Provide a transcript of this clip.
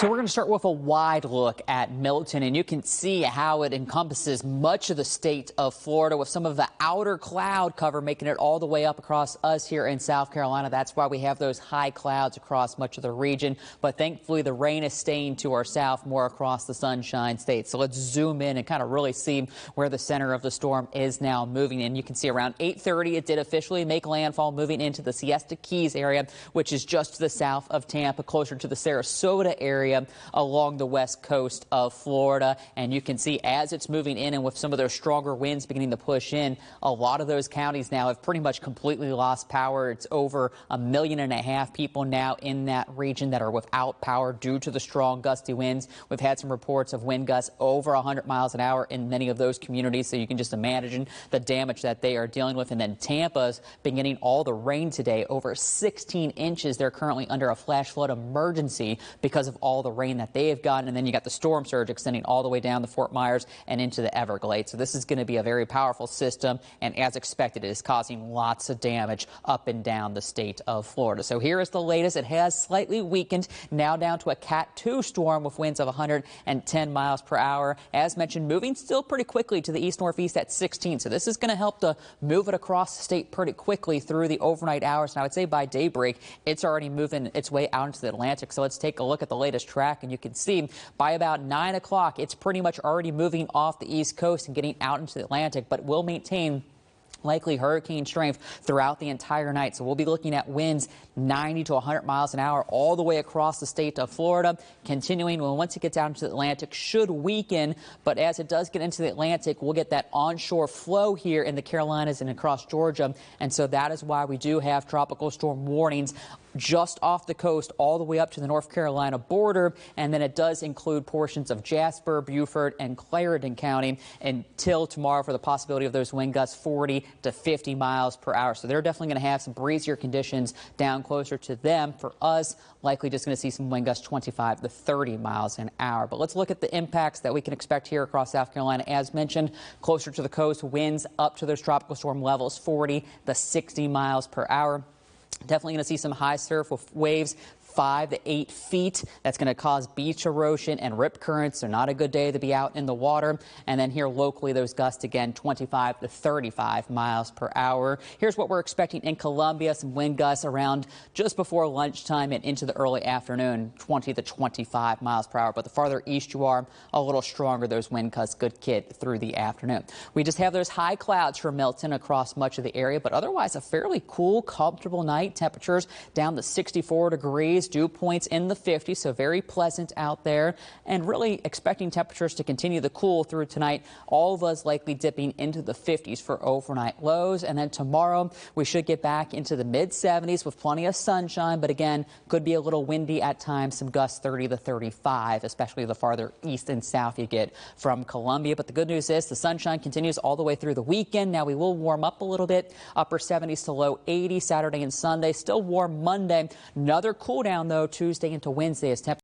So we're going to start with a wide look at Milton, and you can see how it encompasses much of the state of Florida with some of the outer cloud cover making it all the way up across us here in South Carolina. That's why we have those high clouds across much of the region. But thankfully, the rain is staying to our south more across the Sunshine State. So let's zoom in and kind of really see where the center of the storm is now moving. And you can see around 8:30, it did officially make landfall, moving into the Siesta Keys area, which is just to the south of Tampa, closer to the Sarasota area along the west coast of Florida. And you can see as it's moving in and with some of those stronger winds beginning to push in, a lot of those counties now have pretty much completely lost power. It's over 1.5 million people now in that region that are without power due to the strong gusty winds. We've had some reports of wind gusts over 100 miles an hour in many of those communities, so you can just imagine the damage that they are dealing with. And then Tampa's been getting all the rain today, over 16 inches. They're currently under a flash flood emergency because of all the rain that they have gotten. And then you got the storm surge extending all the way down to Fort Myers and into the Everglades. So this is going to be a very powerful system, and as expected, it is causing lots of damage up and down the state of Florida. So here is the latest. It has slightly weakened, now down to a Cat 2 storm with winds of 110 miles per hour. As mentioned, moving still pretty quickly to the east-northeast at 16. So this is going to help to move it across the state pretty quickly through the overnight hours. And I would say by daybreak, it's already moving its way out into the Atlantic. So let's take a look at the latest track, and you can see by about 9 o'clock, it's pretty much already moving off the east coast and getting out into the Atlantic, but will maintain likely hurricane strength throughout the entire night. So we'll be looking at winds 90 to 100 miles an hour all the way across the state of Florida, continuing. Well, once it gets out into the Atlantic, should weaken, but as it does get into the Atlantic, we'll get that onshore flow here in the Carolinas and across Georgia. And so that is why we do have tropical storm warnings just off the coast all the way up to the North Carolina border. And then it does include portions of Jasper, Beaufort, and Clarendon County until tomorrow for the possibility of those wind gusts 40 to 50 miles per hour. So they're definitely going to have some breezier conditions down closer to them. For us, likely just going to see some wind gusts 25 to 30 miles an hour. But let's look at the impacts that we can expect here across South Carolina. As mentioned, closer to the coast, winds up to those tropical storm levels 40 to 60 miles per hour. Definitely going to see some high surf with waves 5 to 8 feet. That's going to cause beach erosion and rip currents. So not a good day to be out in the water. And then here locally, those gusts again 25 to 35 miles per hour. Here's what we're expecting in Columbia. Some wind gusts around just before lunchtime and into the early afternoon, 20 to 25 miles per hour. But the farther east you are, a little stronger those wind gusts could get through the afternoon. We just have those high clouds for Milton across much of the area, but otherwise a fairly cool, comfortable night. Temperatures down to 64 degrees. Dew points in the 50s, so very pleasant out there, and really expecting temperatures to continue to cool through tonight. All of us likely dipping into the 50s for overnight lows, and then tomorrow we should get back into the mid 70s with plenty of sunshine, but again, could be a little windy at times, some gusts 30 to 35, especially the farther east and south you get from Columbia. But the good news is the sunshine continues all the way through the weekend. Now we will warm up a little bit, upper 70s to low 80s Saturday and Sunday, still warm Monday. Another cool down though Tuesday into Wednesday as temperatures